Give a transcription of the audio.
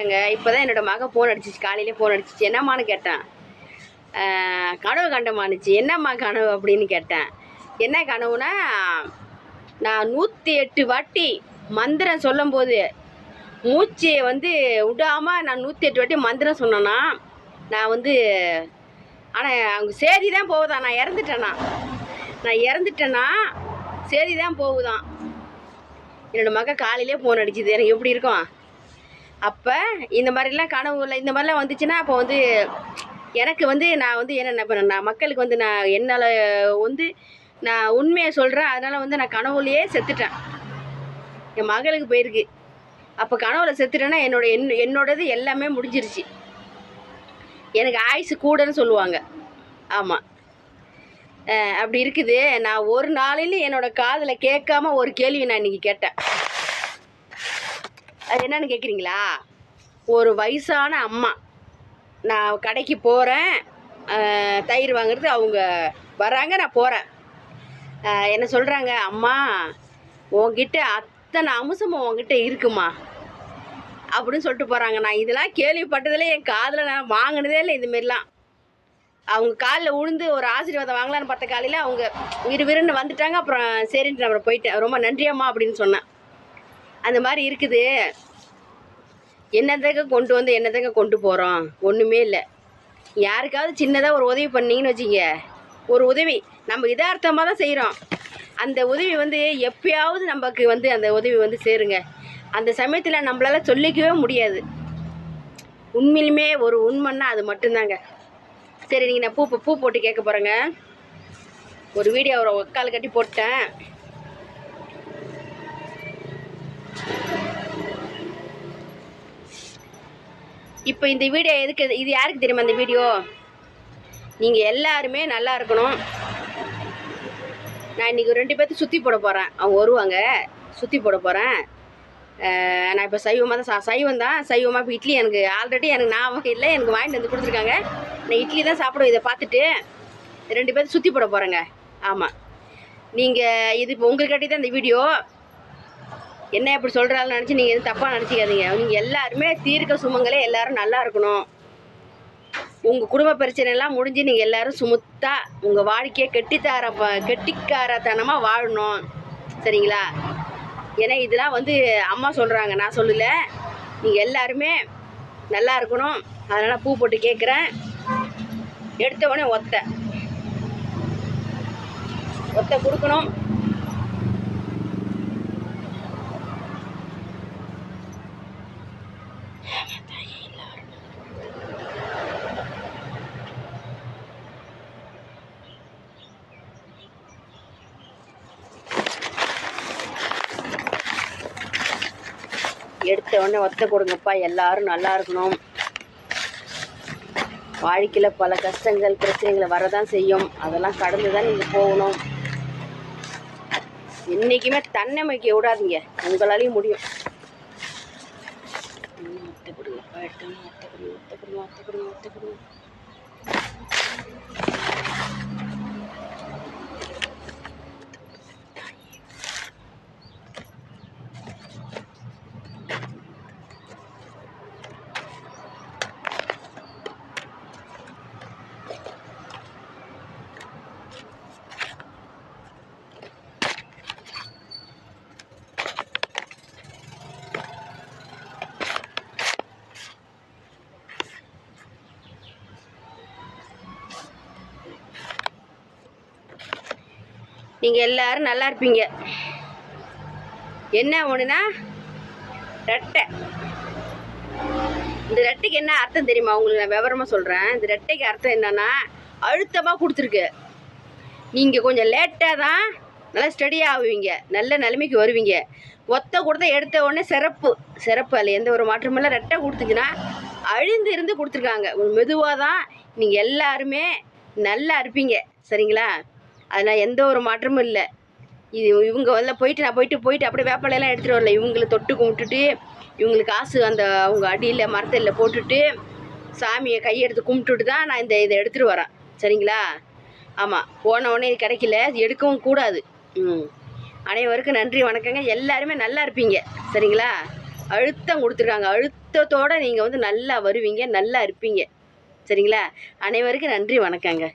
இப்போதான் என்னோட மக ஃபோன் அடிச்சிச்சு, காலையிலே ஃபோன் அடிச்சிச்சு. என்னம்மான்னு கேட்டேன். கனவு கண்டமானுச்சு. என்னம்மா கனவு அப்படின்னு கேட்டேன். என்ன கனவுனா, நான் 108 வாட்டி மந்திரம் சொல்லும்போது மூச்சையை விடாமல் நான் 108 வாட்டி மந்திரம் சொன்னேன்னா, நான் ஆனால் அவங்க சேதி தான் போகுதான். நான் இறந்துட்டேன்னா சேதி தான் போகுதான். என்னோடய மக காலையிலே ஃபோன் அடிச்சுது. எனக்கு எப்படி இருக்கும்? அப்போ இந்த மாதிரிலாம் கனவுல இந்த மாதிரிலாம் வந்துச்சுன்னா, அப்போ எனக்கு நான் என்ன பண்ணேன், நான் மக்களுக்கு நான் என்னால் நான் உண்மையை சொல்கிறேன். அதனால் நான் கனவுலையே செத்துட்டேன். என் மகளுக்கு போயிருக்கு. அப்போ கனவுல செத்துட்டேன்னா என்னோடது எல்லாமே முடிஞ்சிருச்சு. எனக்கு ஆயுசு கூடன்னு சொல்லுவாங்க. ஆமாம், அப்படி இருக்குது. நான் ஒரு நாளிலும் என்னோடய காதில் கேட்காம ஒரு கேள்வி நான் இன்றைக்கி கேட்டேன். அது என்னன்னு கேட்குறீங்களா? ஒரு வயசான அம்மா, நான் கடைக்கு போகிறேன், தயிர் வாங்குறது. அவங்க வராங்க, நான் போகிறேன். என்ன சொல்கிறாங்க, அம்மா உங்ககிட்ட அத்தனை அம்சமும் உங்ககிட்ட இருக்குமா அப்படின்னு சொல்லிட்டு போகிறாங்க. நான் இதெல்லாம் கேள்விப்பட்டதில் என் காதில் நான் வாங்கினதே இல்லை. இதுமாரிலாம் அவங்க காலில் உழுந்து ஒரு ஆசீர்வாதம் வாங்கலான்னு பார்த்த காலையில் அவங்க விறுவிறுன்னு வந்துட்டாங்க. அப்புறம் சரின்ட்டு நான் போயிட்டேன். ரொம்ப நன்றியம்மா அப்படின்னு சொன்னேன். அந்த மாதிரி இருக்குது. என்னதாங்க கொண்டு போகிறோம்? ஒன்றுமே இல்லை. யாருக்காவது சின்னதாக ஒரு உதவி பண்ணிங்கன்னு வச்சிங்க, ஒரு உதவி நம்ம இதார்த்தமாக தான் செய்கிறோம். அந்த உதவி எப்பயாவது நமக்கு அந்த உதவி சேருங்க. அந்த சமயத்தில் நம்மளால் சொல்லிக்கவே முடியாது. உண்மையிலுமே ஒரு உண்மைன்னா அது மட்டும்தாங்க. சரி, நீங்கள் நான் பூ போட்டு கேட்க போகிறேங்க. ஒரு வீடியோ ஒரு ஒக்கால் கட்டி போட்டேன். இப்போ இந்த வீடியோ எதுக்கு, இது யாருக்கு தெரியுமா? இந்த வீடியோ நீங்கள் எல்லாருமே நல்லா இருக்கணும். நான் இன்றைக்கி 2 பேர்த்து சுற்றி போட போகிறேன். அவங்க வருவாங்க, சுற்றி போட போகிறேன். நான் இப்போ சைவமாக தான் சைவமாக. இப்போ இட்லி எனக்கு ஆல்ரெடி எனக்கு ஞாபகம் இல்லை, எனக்கு வாங்கிட்டு வந்து கொடுத்துருக்காங்க. நான் இட்லி தான் சாப்பிடுவேன். இதை பார்த்துட்டு 2 பேர்த்து சுற்றி போட போகிறேங்க. ஆமாம், நீங்கள் இது இப்போ உங்கள்கிட்ட தான் இந்த வீடியோ. என்ன இப்படி சொல்கிறாலும் நினச்சி நீங்கள் எதுவும் தப்பாக நினச்சிக்காதீங்க. நீங்கள் எல்லாருமே தீர்க்க சுமங்களே எல்லோரும் நல்லா இருக்கணும். உங்கள் குடும்ப பிரச்சனைலாம் முடிஞ்சு நீங்கள் எல்லோரும் சுமுத்தாக உங்கள் வாழ்க்கையை கெட்டிக்காரத்தனமாக வாழணும். சரிங்களா? ஏன்னா இதெல்லாம் அம்மா சொல்கிறாங்க, நான் சொல்லலை. நீங்கள் எல்லாருமே நல்லா இருக்கணும். அதனால் பூ போட்டு கேட்குறேன். எடுத்தவொடனே ஒத்தை கொடுக்கணும். எடுத்த உடனே ஒத்த கொடுங்கப்பா. எல்லாரும் நல்லா இருக்கணும். வாழ்க்கையில் பல கஷ்டங்கள் பிரச்சனைகளை வரதான் செய்யும். அதெல்லாம் கடந்து தான் நீங்கள் போகணும். என்றைக்குமே தன்னமைக்க விடாதீங்க, உங்களாலையும் முடியும். ஒத்த கொடுங்கப்பா. எடுத்தோன்னே ஒத்த கொடுங்க. நீங்கள் எல்லாரும் நல்லா இருப்பீங்க. என்ன ஒன்றுனா ரெட்டை. இந்த ரெட்டைக்கு என்ன அர்த்தம் தெரியுமா? உங்களுக்கு நான் விவரமாக சொல்கிறேன். இந்த ரெட்டைக்கு அர்த்தம் என்னன்னா, அழுத்தமாக கொடுத்துருக்கு. நீங்கள் கொஞ்சம் லேட்டாக தான் நல்லா ஸ்டடியாக ஆகுவீங்க, நல்ல நிலைமைக்கு வருவீங்க. ஒத்த கொடுத்தா எடுத்த உடனே சிறப்பு அதில் எந்த ஒரு மாற்றமில்லை. ரெட்டை கொடுத்துச்சுன்னா இருந்து கொடுத்துருக்காங்க. மெதுவாக தான் நீங்கள் எல்லாருமே நல்லா இருப்பீங்க. சரிங்களா? அதனால் எந்த ஒரு மாற்றமும் இல்லை. இது இவங்க நான் போயிட்டு அப்படியே வேப்பலையெல்லாம் எடுத்துகிட்டு வரல. இவங்களை தொட்டு கும்பிட்டுட்டு, இவங்களுக்கு காசு அவங்க அடியில் மரத்தில் போட்டுட்டு, சாமியை கையெடுத்து கும்பிட்டுட்டு தான் நான் இதை எடுத்துகிட்டு வரேன். சரிங்களா? ஆமாம், போன உடனே இது கிடைக்கல, இது எடுக்கவும் கூடாது. அனைவருக்கும் நன்றி, வணக்கங்க. எல்லாருமே நல்லா இருப்பீங்க. சரிங்களா? அழுத்தம் கொடுத்துருக்காங்க. அழுத்தத்தோடு நீங்கள் வந்து நல்லா வருவீங்க, நல்லா இருப்பீங்க. சரிங்களா? அனைவருக்கும் நன்றி, வணக்கங்க.